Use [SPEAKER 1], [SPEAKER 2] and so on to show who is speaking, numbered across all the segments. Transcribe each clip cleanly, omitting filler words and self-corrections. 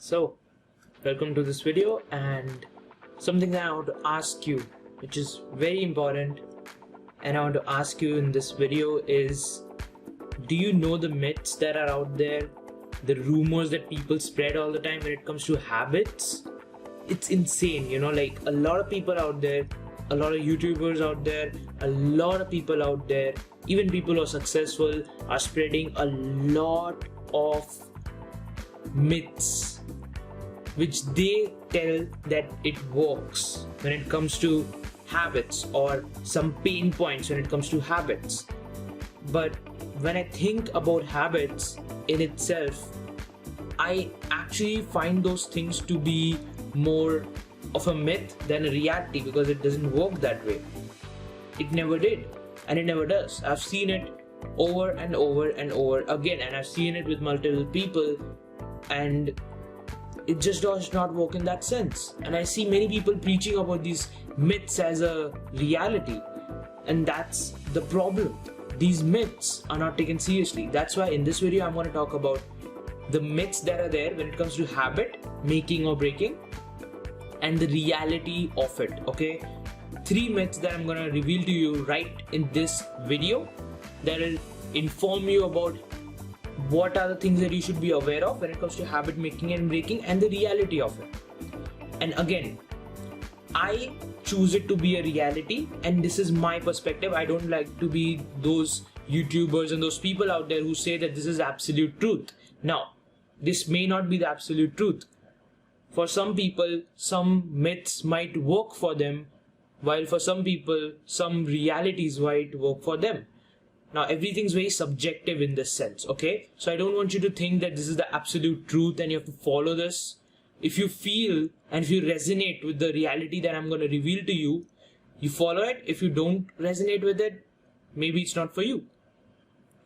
[SPEAKER 1] So, welcome to this video, and something that I want to ask you, which is very important, and I want to ask you in this video is, do you know the myths that are out there, the rumors that people spread all the time when it comes to habits? It's insane, like a lot of people out there, a lot of YouTubers out there, a lot of people out there, even people who are successful are spreading a lot of myths which they tell that it works when it comes to habits, or some pain points when it comes to habits. But when I think about habits in itself, I actually find those things to be more of a myth than a reality, because it doesn't work that way. It never did, and it never does. I've seen it over and over and over again, and I've seen it with multiple people, and it just does not work in that sense. And I see many people preaching about these myths as a reality, and that's the problem. These myths are not taken seriously. That's why in this video I'm going to talk about the myths that are there when it comes to habit making or breaking, and the reality of it. Okay, 3 myths that I'm going to reveal to you right in this video that will inform you about what are the things that you should be aware of when it comes to habit making and breaking, and the reality of it. And again, I choose it to be a reality, and this is my perspective. I don't like to be those YouTubers and those people out there who say that this is absolute truth. Now, this may not be the absolute truth. For some people, some myths might work for them, while for some people, some realities might work for them. Now, everything's very subjective in this sense, okay? So I don't want you to think that this is the absolute truth and you have to follow this. If you feel and if you resonate with the reality that I'm going to reveal to you, you follow it. If you don't resonate with it, maybe it's not for you.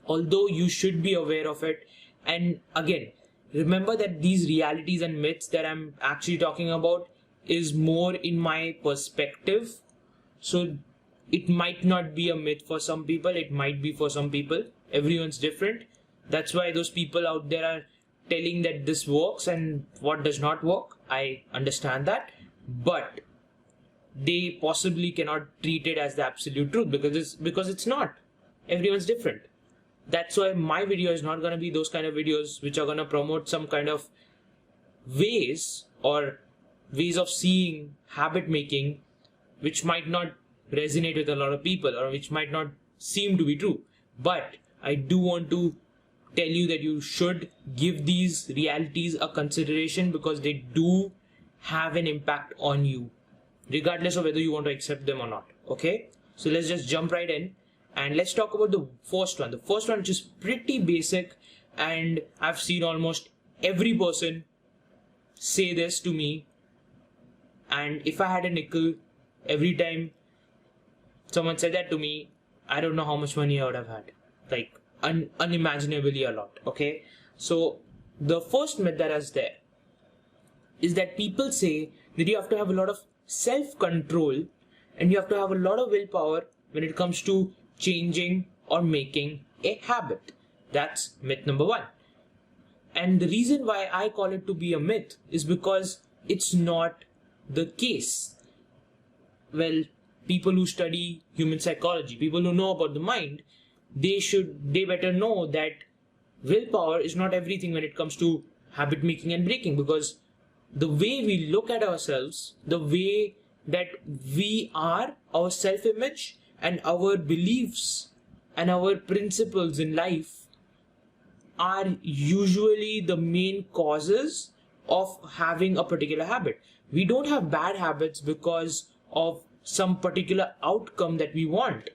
[SPEAKER 1] Although you should be aware of it. And again, remember that these realities and myths that I'm actually talking about is more in my perspective. So it might not be a myth for some people, it might be for some people. Everyone's different. That's why those people out there are telling that this works and what does not work. I understand that, but they possibly cannot treat it as the absolute truth, because it's not. Everyone's different. That's why my video is not going to be those kind of videos which are going to promote some kind of ways or ways of seeing habit making which might not resonate with a lot of people, or which might not seem to be true. But I do want to tell you that you should give these realities a consideration, because they do have an impact on you, regardless of whether you want to accept them or not. Okay, so let's just jump right in and let's talk about the first one. The first one, which is pretty basic, and I've seen almost every person say this to me, and if I had a nickel every time someone said that to me, I don't know how much money I would have had. Like unimaginably a lot. Okay, so the first myth that is there is that people say that you have to have a lot of self-control and you have to have a lot of willpower when it comes to changing or making a habit. That's myth number 1. And the reason why I call it to be a myth is because it's not the case. Well, people who study human psychology, people who know about the mind, they better know that willpower is not everything when it comes to habit making and breaking, because the way we look at ourselves, the way that we are, our self-image and our beliefs and our principles in life are usually the main causes of having a particular habit. We don't have bad habits because of some particular outcome that we want.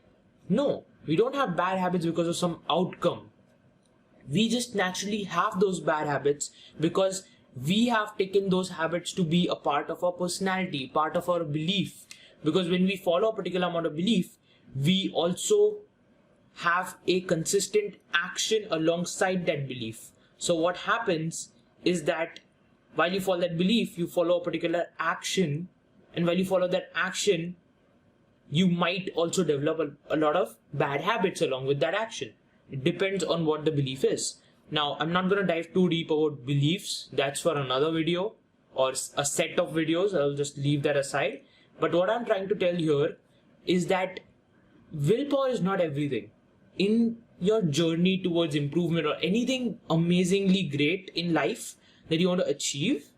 [SPEAKER 1] No, we don't have bad habits because of some outcome. We just naturally have those bad habits because we have taken those habits to be a part of our personality, part of our belief. Because when we follow a particular amount of belief, we also have a consistent action alongside that belief. So what happens is that while you follow that belief, you follow a particular action, and while you follow that action, you might also develop a lot of bad habits along with that action. It depends on what the belief is. Now, I'm not going to dive too deep about beliefs. That's for another video or a set of videos. I'll just leave that aside. But what I'm trying to tell here is that willpower is not everything. In your journey towards improvement or anything amazingly great in life that you want to achieve,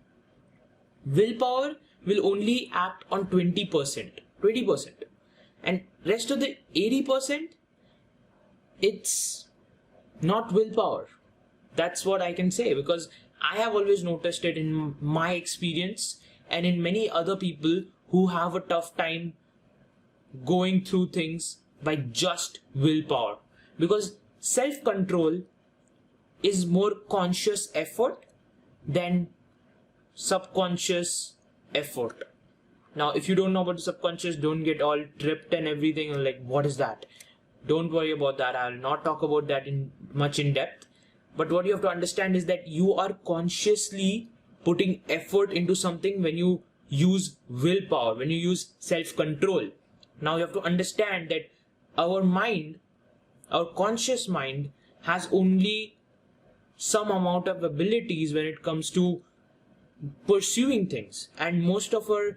[SPEAKER 1] willpower will only act on 20%. 20%. And rest of the 80%, it's not willpower. That's what I can say, because I have always noticed it in my experience and in many other people who have a tough time going through things by just willpower. Because self-control is more conscious effort than subconscious effort. Now, if you don't know about the subconscious, don't get all tripped and everything and like, what is that? Don't worry about that. I'll not talk about that much in depth. But what you have to understand is that you are consciously putting effort into something when you use willpower, when you use self-control. Now you have to understand that our mind, our conscious mind, has only some amount of abilities when it comes to pursuing things, and most of our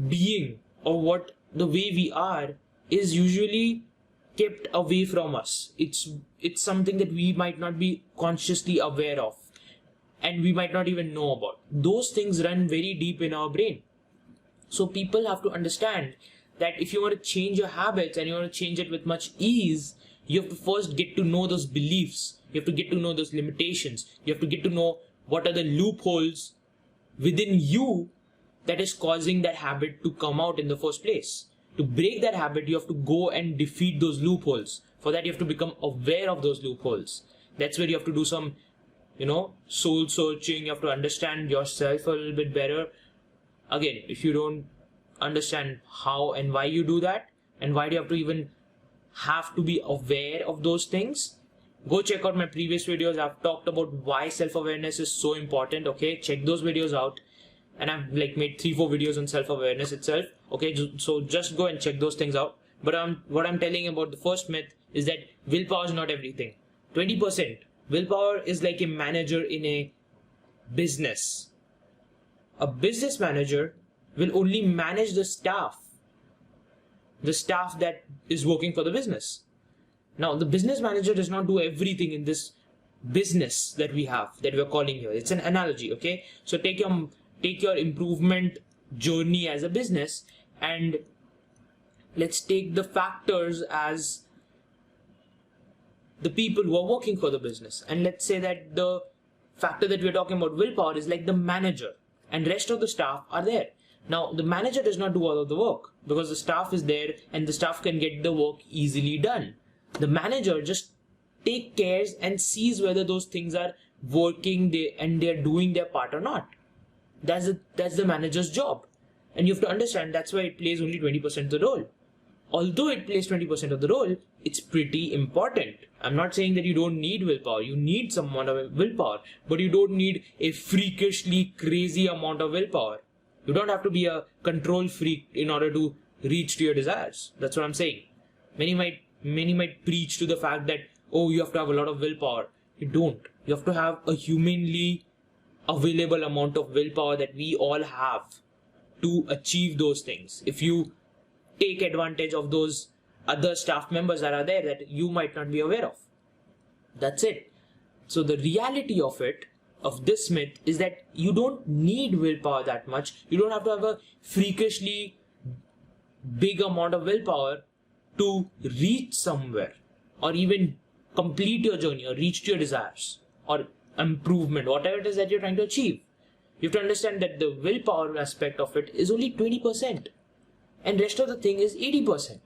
[SPEAKER 1] being or what the way we are is usually kept away from us. It's something that we might not be consciously aware of and we might not even know about. Those things run very deep in our brain. So people have to understand that if you want to change your habits and you want to change it with much ease, you have to first get to know those beliefs. You have to get to know those limitations. You have to get to know what are the loopholes within you that is causing that habit to come out in the first place. To break that habit, you have to go and defeat those loopholes. For that, you have to become aware of those loopholes. That's where you have to do some, soul searching. You have to understand yourself a little bit better. Again, if you don't understand how and why you do that, and why do you have to even have to be aware of those things, go check out my previous videos. I've talked about why self-awareness is so important. Okay, check those videos out. And I've made 3-4 videos on self-awareness itself. Okay, so just go and check those things out. But what I'm telling you about the first myth is that willpower is not everything. 20%. Willpower is like a manager in a business. A business manager will only manage the staff that is working for the business. Now, the business manager does not do everything in this business that we have, that we're calling here. It's an analogy, okay? So take your improvement journey as a business, and let's take the factors as the people who are working for the business. And let's say that the factor that we're talking about, willpower, is like the manager, and rest of the staff are there. Now, the manager does not do all of the work because the staff is there and the staff can get the work easily done. The manager just takes care and sees whether those things are working and they're doing their part or not. That's the manager's job. And you have to understand that's why it plays only 20% of the role. Although it plays 20% of the role, it's pretty important. I'm not saying that you don't need willpower. You need some amount of willpower, but you don't need a freakishly crazy amount of willpower. You don't have to be a control freak in order to reach to your desires. That's what I'm saying. Many might preach to the fact that, oh, you have to have a lot of willpower. You don't. You have to have a humanly available amount of willpower that we all have to achieve those things. If you take advantage of those other staff members that are there that you might not be aware of. That's it. So the reality of this myth is that you don't need willpower that much. You don't have to have a freakishly big amount of willpower to reach somewhere or even complete your journey or reach to your desires or improvement, whatever it is that you're trying to achieve. You have to understand that the willpower aspect of it is only 20% and rest of the thing is 80%.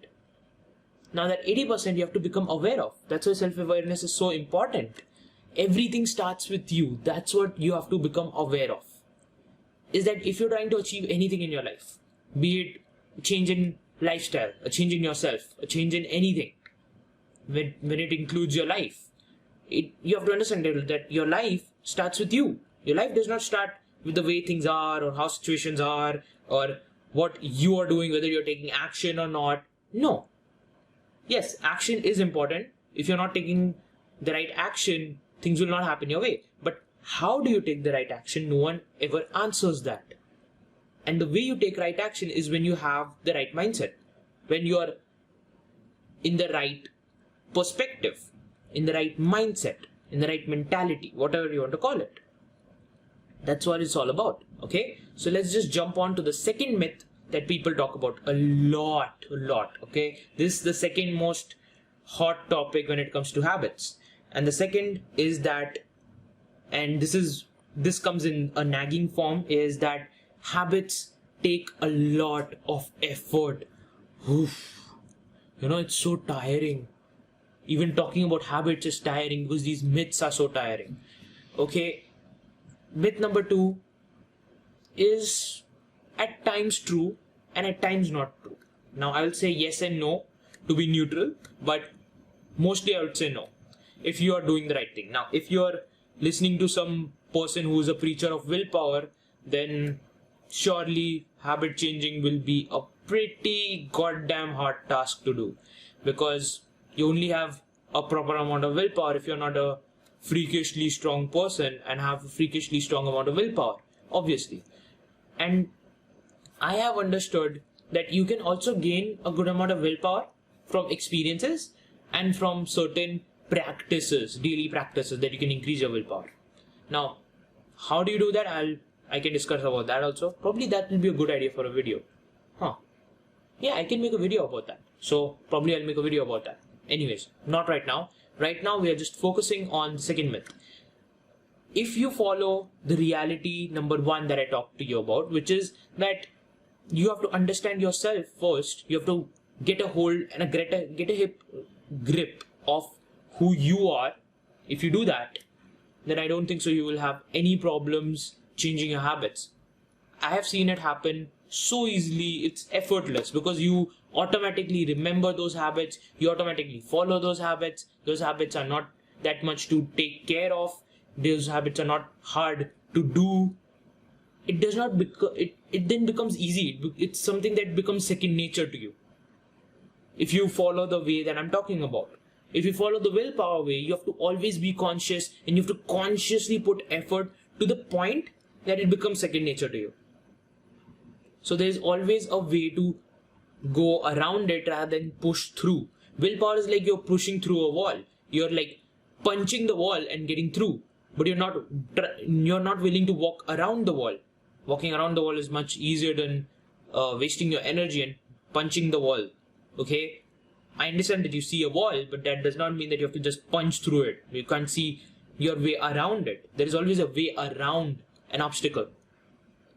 [SPEAKER 1] Now that 80% you have to become aware of. That's why self-awareness is so important. Everything starts with you. That's what you have to become aware of. Is that if you're trying to achieve anything in your life, be it a change in lifestyle, a change in yourself, a change in anything, when it includes your life, you have to understand that your life starts with you. Your life does not start with the way things are or how situations are or what you are doing, whether you're taking action or not. No. Yes, action is important. If you're not taking the right action, things will not happen your way. But how do you take the right action? No one ever answers that. And the way you take right action is when you have the right mindset, when you are in the right perspective, in the right mindset, in the right mentality, whatever you want to call it. That's what it's all about. Okay, so let's just jump on to the second myth that people talk about a lot. Okay, this is the second most hot topic when it comes to habits. And the second is that, and this comes in a nagging form, is that habits take a lot of effort. Oof. You know, it's so tiring. Even talking about habits is tiring because these myths are so tiring. Okay, myth number 2 is at times true and at times not true. Now I will say yes and no to be neutral, but mostly I would say no if you are doing the right thing. Now if you are listening to some person who is a preacher of willpower, then surely habit changing will be a pretty goddamn hard task to do, because you only have a proper amount of willpower if you're not a freakishly strong person and have a freakishly strong amount of willpower, obviously. And I have understood that you can also gain a good amount of willpower from experiences and from certain practices, daily practices, that you can increase your willpower. Now, how do you do that? I can discuss about that also. Probably that will be a good idea for a video. Yeah, I can make a video about that. So probably I'll make a video about that. Anyways, not right now. Right now we are just focusing on the second myth. If you follow the reality number 1 that I talked to you about, which is that you have to understand yourself first. You have to get a hold and get a hip grip of who you are. If you do that, then I don't think so you will have any problems changing your habits. I have seen it happen so easily. It's effortless because you automatically remember those habits, you automatically follow those habits. Those habits are not that much to take care of. Those habits are not hard to do. It does not it then becomes easy. It's something that becomes second nature to you if you follow the way that I'm talking about. If you follow the willpower way, you have to always be conscious and you have to consciously put effort to the point that it becomes second nature to you. So there is always a way to go around it rather than push through. Willpower is like you're pushing through a wall. You're like punching the wall and getting through, but you're not willing to walk around the wall. Walking around the wall is much easier than wasting your energy and punching the wall. Okay, I understand that you see a wall, but that does not mean that you have to just punch through it. You can't see your way around it. There is always a way around an obstacle.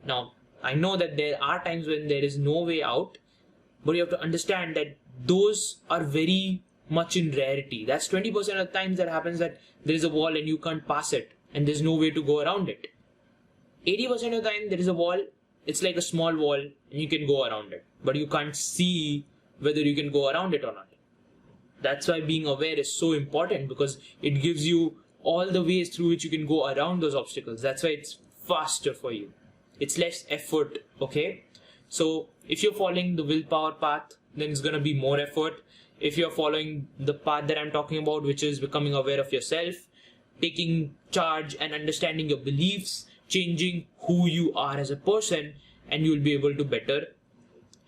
[SPEAKER 1] Now, I know that there are times when there is no way out, but you have to understand that those are very much in rarity. That's 20% of the times that happens, that there is a wall and you can't pass it and there's no way to go around it. 80% of the time there is a wall, it's like a small wall and you can go around it, but you can't see whether you can go around it or not. That's why being aware is so important, because it gives you all the ways through which you can go around those obstacles. That's why it's faster for you. It's less effort, okay? So if you're following the willpower path, then it's gonna be more effort. If you're following the path that I'm talking about, which is becoming aware of yourself, taking charge and understanding your beliefs, changing who you are as a person, and you'll be able to better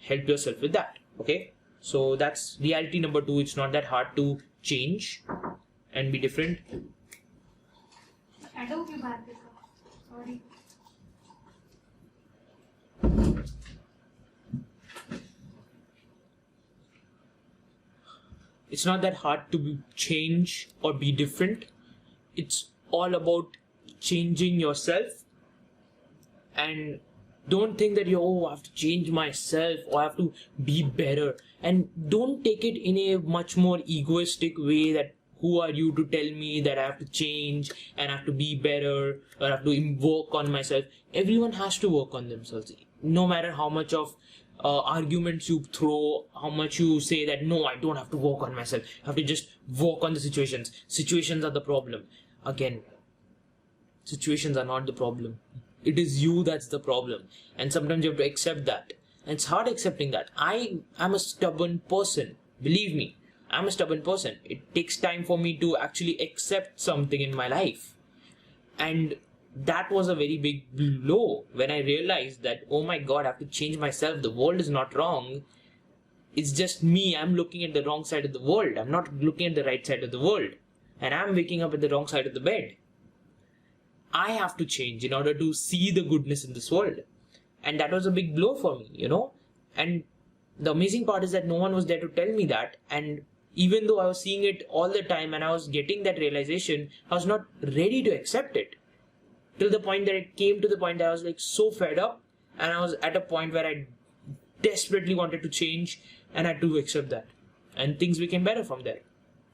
[SPEAKER 1] help yourself with that, okay? So that's reality number 2. It's not that hard to change and be different.
[SPEAKER 2] Sorry.
[SPEAKER 1] It's not that hard to change or be different. It's all about changing yourself. And don't think that I have to change myself or I have to be better. And don't take it in a much more egoistic way that who are you to tell me that I have to change and I have to be better or I have to work on myself. Everyone has to work on themselves. No matter how much of arguments you throw, how much you say that no, I don't have to work on myself, I have to just work on the situations. Situations are the problem. Again, situations are not the problem. It is you that's the problem, and sometimes you have to accept that. And it's hard accepting that. I am a stubborn person, believe me. I'm a stubborn person. It takes time for me to actually accept something in my life. And that was a very big blow when I realized that, oh my god, I have to change myself. The world is not wrong. It's just me. I'm looking at the wrong side of the world. I'm not looking at the right side of the world. And I'm waking up at the wrong side of the bed. I have to change in order to see the goodness in this world. And that was a big blow for me, And the amazing part is that no one was there to tell me that. And even though I was seeing it all the time and I was getting that realization, I was not ready to accept it. Till the point that it came to the point that I was like so fed up, and I was at a point where I desperately wanted to change and had to accept that. And things became better from there.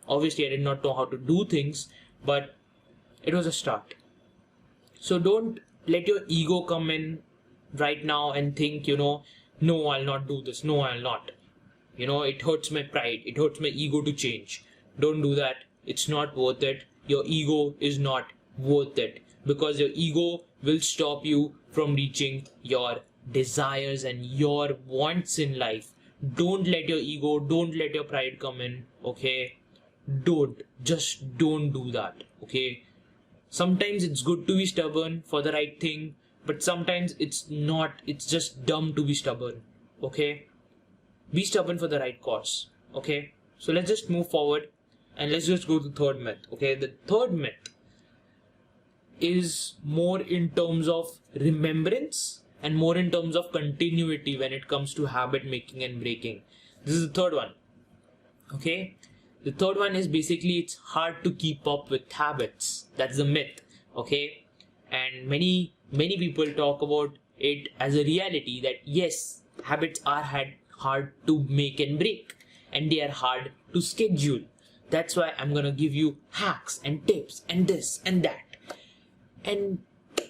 [SPEAKER 1] Obviously, I did not know how to do things, but it was a start. So don't let your ego come in right now and think, no, I'll not do this. No, I'll not. It hurts my pride. It hurts my ego to change. Don't do that. It's not worth it. Your ego is not worth it, because your ego will stop you from reaching your desires and your wants in life. Don't let your ego, don't let your pride come in, okay? Just don't do that, okay? Sometimes it's good to be stubborn for the right thing, but sometimes it's not, it's just dumb to be stubborn, okay? Be stubborn for the right cause, okay? So let's just move forward and let's just go to the third myth, okay? The third myth is more in terms of remembrance and more in terms of continuity when it comes to habit making and breaking. This is the third one, okay? The third one is basically it's hard to keep up with habits. That's the myth, okay? And many people talk about it as a reality that yes, habits are hard to make and break, and they are hard to schedule. That's why I'm gonna give you hacks and tips and this and that. And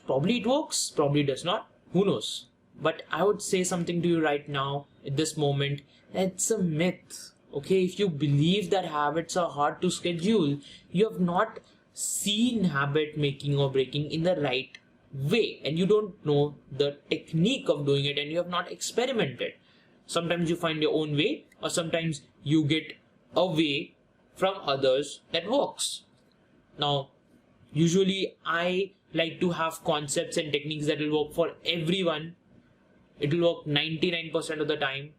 [SPEAKER 1] probably it works, probably it does not, who knows. But I would say something to you right now, at this moment, it's a myth. Okay, if you believe that habits are hard to schedule, you have not seen habit making or breaking in the right way, and you don't know the technique of doing it, and you have not experimented. Sometimes you find your own way, or sometimes you get a way from others that works. Now, usually I like to have concepts and techniques that will work for everyone. It will work 99% of the time.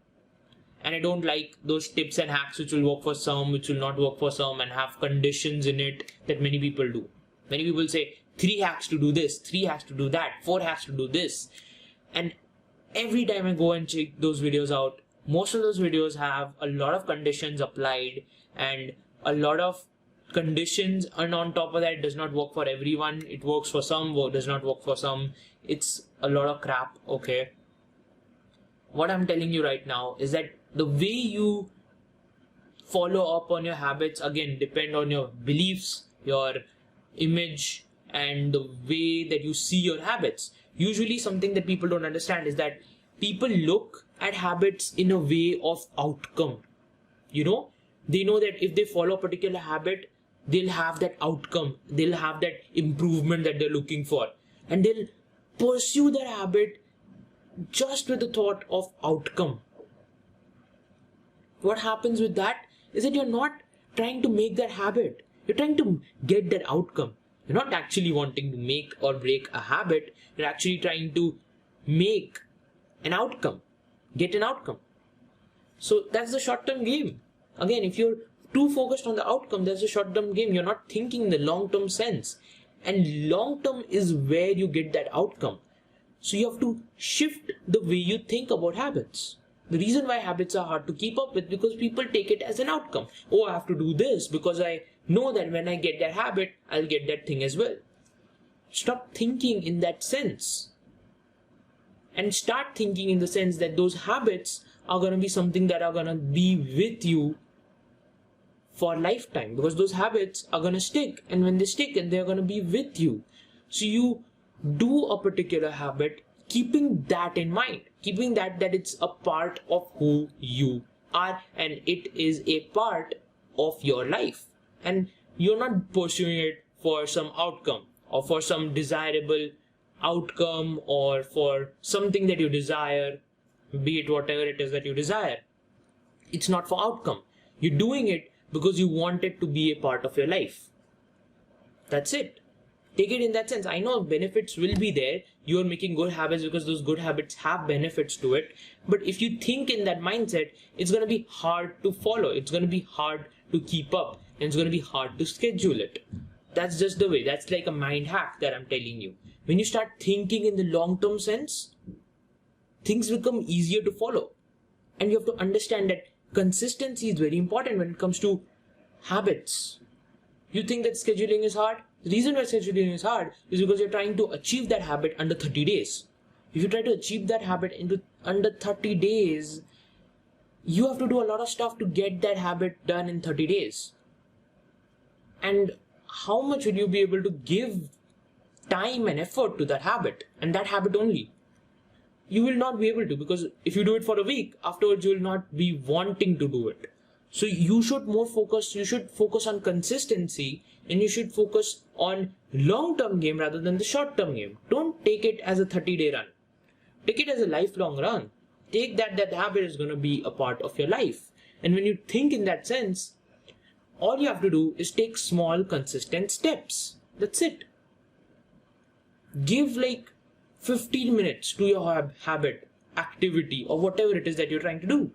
[SPEAKER 1] And I don't like those tips and hacks which will work for some, which will not work for some, and have conditions in it that many people do. Many people say 3 hacks to do this, 3 hacks to do that, 4 hacks to do this. And every time I go and check those videos out, most of those videos have a lot of conditions applied and a lot of conditions, and on top of that, it does not work for everyone. It works for some, does not work for some. It's a lot of crap, okay? What I'm telling you right now is that the way you follow up on your habits, again, depend on your beliefs, your image, and the way that you see your habits. Usually something that people don't understand is that people look at habits in a way of outcome. They know that if they follow a particular habit, they'll have that outcome, they'll have that improvement that they're looking for, and they'll pursue that habit just with the thought of outcome. What happens with that is that you're not trying to make that habit, you're trying to get that outcome. You're not actually wanting to make or break a habit, you're actually trying to make an outcome, get an outcome. So that's the short-term game. Again, if you're too focused on the outcome, that's a short-term game. You're not thinking in the long-term sense. And long-term is where you get that outcome. So you have to shift the way you think about habits. The reason why habits are hard to keep up with, because people take it as an outcome. Oh, I have to do this because I know that when I get that habit, I'll get that thing as well. Stop thinking in that sense. And start thinking in the sense that those habits are going to be something that are going to be with you for a lifetime, because those habits are going to stick, and when they stick, and they're going to be with you. So you do a particular habit keeping that in mind, keeping that it's a part of who you are, and it is a part of your life, and you're not pursuing it for some outcome or for some desirable outcome or for something that you desire, be it whatever it is that you desire. It's not for outcome. You're doing it because you want it to be a part of your life. That's it. Take it in that sense. I know benefits will be there. You are making good habits because those good habits have benefits to it. But if you think in that mindset, it's going to be hard to follow. It's going to be hard to keep up. And it's going to be hard to schedule it. That's just the way. That's like a mind hack that I'm telling you. When you start thinking in the long-term sense, things become easier to follow. And you have to understand that consistency is very important when it comes to habits. You think that scheduling is hard? The reason why scheduling is hard is because you're trying to achieve that habit under 30 days. If you try to achieve that habit under 30 days, you have to do a lot of stuff to get that habit done in 30 days. And how much will you be able to give time and effort to that habit and that habit only? You will not be able to, because if you do it for a week, afterwards you will not be wanting to do it. So you should focus on consistency, and you should focus on long-term game rather than the short-term game. Don't take it as a 30-day run. Take it as a lifelong run. Take that habit is going to be a part of your life. And when you think in that sense, all you have to do is take small, consistent steps. That's it. Give like 15 minutes to your habit, activity, or whatever it is that you're trying to do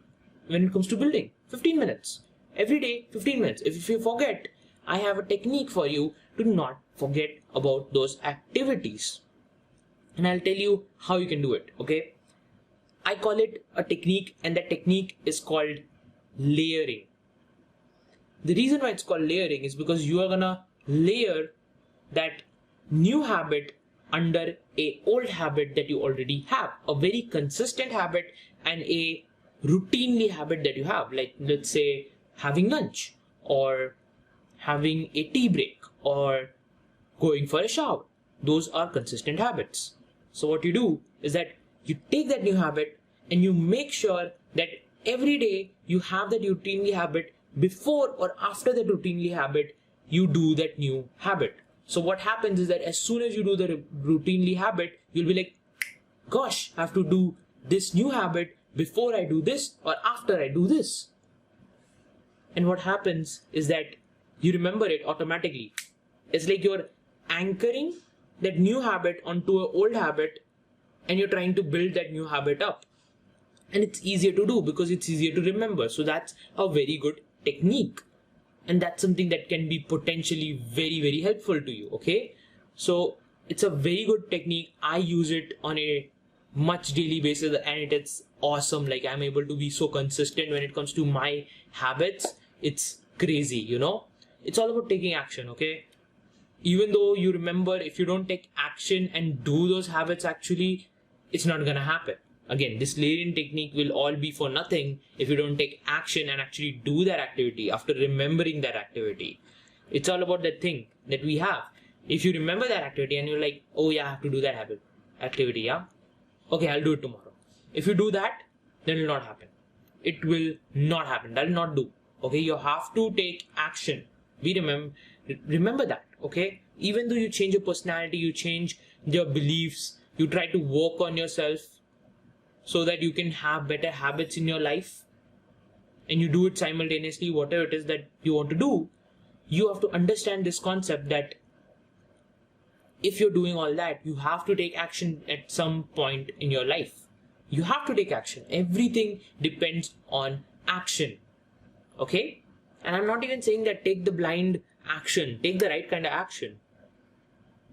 [SPEAKER 1] when it comes to building. 15 minutes. Every day, 15 minutes. If you forget, I have a technique for you to not forget about those activities. And I'll tell you how you can do it, okay? I call it a technique, and that technique is called layering. The reason why it's called layering is because you are gonna layer that new habit under a old habit that you already have. A very consistent habit and a routinely habit that you have, like let's say having lunch or having a tea break or going for a shower. Those are consistent habits. So what you do is that you take that new habit and you make sure that every day you have that routinely habit. Before or after that routinely habit, you do that new habit. So what happens is that as soon as you do the routinely habit, you'll be like, gosh, I have to do this new habit before I do this or after I do this. And what happens is that you remember it automatically. It's like you're anchoring that new habit onto an old habit and you're trying to build that new habit up. And it's easier to do because it's easier to remember. So that's a very good technique. And that's something that can be potentially very, very helpful to you, okay? So it's a very good technique. I use it on a much daily basis and it's awesome. Like I'm able to be so consistent when it comes to my habits. It's crazy, you know? It's all about taking action, okay? Even though you remember, if you don't take action and do those habits actually, it's not gonna happen. Again, this layering technique will all be for nothing if you don't take action and actually do that activity after remembering that activity. It's all about that thing that we have. If you remember that activity and you're like, oh yeah, I have to do that activity, yeah? Okay, I'll do it tomorrow. If you do that, then it will not happen. It will not happen. That will not do. Okay, you have to take action. Remember that, okay? Even though you change your personality, you change your beliefs, you try to work on yourself, so that you can have better habits in your life and you do it simultaneously, whatever it is that you want to do, you have to understand this concept that if you're doing all that, you have to take action at some point in your life. You have to take action. Everything depends on action. Okay? And I'm not even saying that take the blind action, take the right kind of action.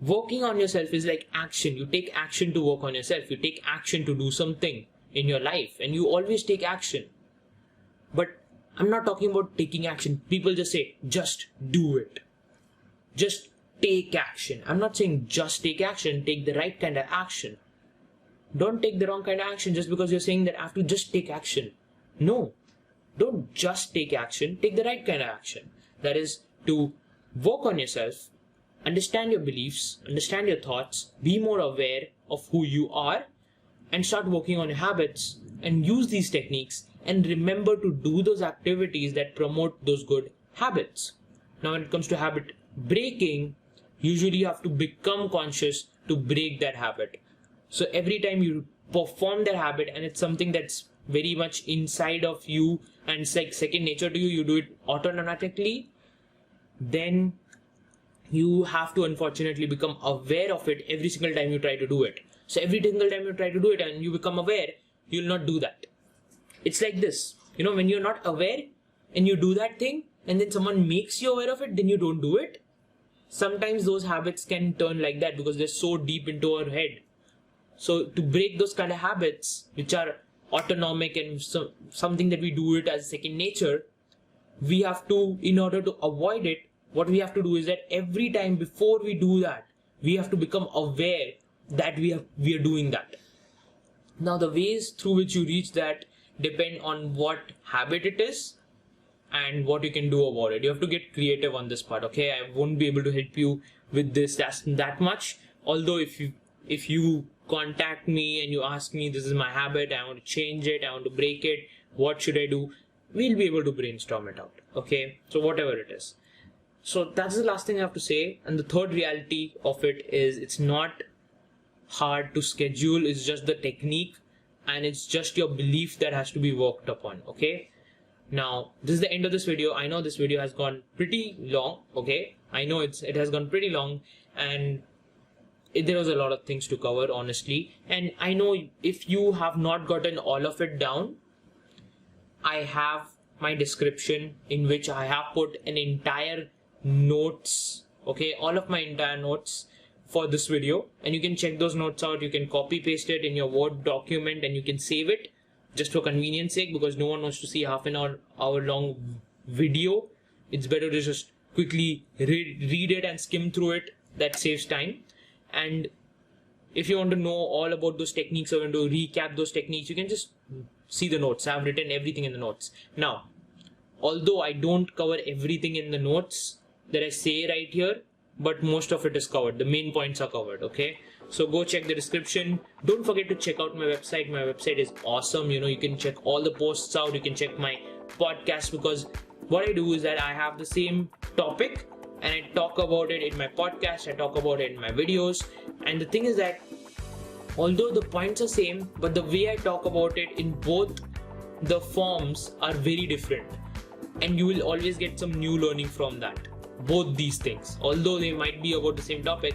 [SPEAKER 1] Working on yourself is like action. You take action to work on yourself. You take action to do something in your life and you always take action. But I'm not talking about taking action. People just say, just do it. Just take action. I'm not saying just take action. Take the right kind of action. Don't take the wrong kind of action just because you're saying that I have to just take action. No. Don't just take action. Take the right kind of action. That is to work on yourself. Understand your beliefs, understand your thoughts, be more aware of who you are and start working on your habits and use these techniques and remember to do those activities that promote those good habits. Now when it comes to habit breaking, usually you have to become conscious to break that habit. So every time you perform that habit and it's something that's very much inside of you and it's like second nature to you, you do it automatically, then you have to unfortunately become aware of it every single time you try to do it. So every single time you try to do it and you become aware, you'll not do that. It's like this, when you're not aware and you do that thing and then someone makes you aware of it, then you don't do it. Sometimes those habits can turn like that because they're so deep into our head. So to break those kind of habits, which are autonomic and something that we do it as second nature, we have to, in order to avoid it, what we have to do is that every time before we do that, we have to become aware that we are doing that. Now the ways through which you reach that depend on what habit it is and what you can do about it. You have to get creative on this part, okay? I won't be able to help you with this that much. Although if you contact me and you ask me, this is my habit, I want to change it, I want to break it, what should I do? We'll be able to brainstorm it out, okay? So whatever it is. So that's the last thing I have to say. And the third reality of it is it's not hard to schedule, it's just the technique and it's just your belief that has to be worked upon, okay? Now this is the end of this video. I know this video has gone pretty long, okay? I know it has gone pretty long and there was a lot of things to cover, honestly, and I know if you have not gotten all of it down, I have my description in which I have put an entire notes, okay, all of my entire notes for this video, and you can check those notes out. You can copy paste it in your Word document and you can save it just for convenience sake, because no one wants to see half an hour long video. It's better to just quickly read it and skim through it. That saves time. And if you want to know all about those techniques or want to recap those techniques, you can just see the notes. I've written everything in the notes. Now, although I don't cover everything in the notes that I say right here, but most of it is covered. The main points are covered, okay? So go check the description. Don't forget to check out my website. My website is awesome. You can check all the posts out. You can check my podcast, because what I do is that I have the same topic and I talk about it in my podcast. I talk about it in my videos. And the thing is that although the points are same, but the way I talk about it in both the forms are very different. And you will always get some new learning from that. Both these things, although they might be about the same topic,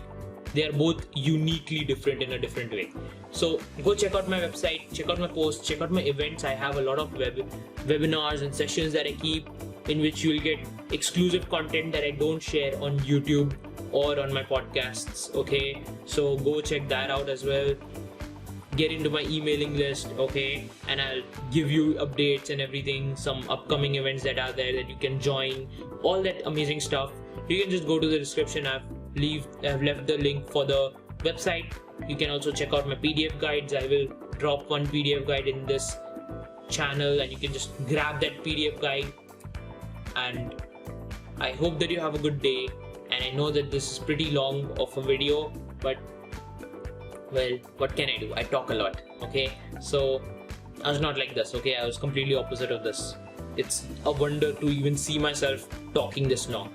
[SPEAKER 1] they are both uniquely different in a different way. So go check out my website, check out my posts, check out my events. I have a lot of webinars and sessions that I keep, in which you will get exclusive content that I don't share on YouTube or on my podcasts, okay? So go check that out as well. Get into my emailing list, okay? And I'll give you updates and everything, some upcoming events that are there that you can join, all that amazing stuff. You can just go to the description. I've left the link for the website. You can also check out my PDF guides. I will drop one PDF guide in this channel and you can just grab that PDF guide. And I hope that you have a good day. And I know that this is pretty long of a video, but well, what can I do? I talk a lot, okay? So I was not like this, okay? I was completely opposite of this. It's a wonder to even see myself talking this long.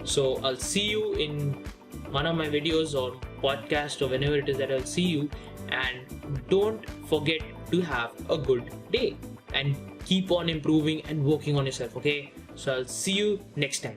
[SPEAKER 1] So I'll see you in one of my videos or podcast or whenever it is that I'll see you. And don't forget to have a good day and keep on improving and working on yourself, okay? So I'll see you next time.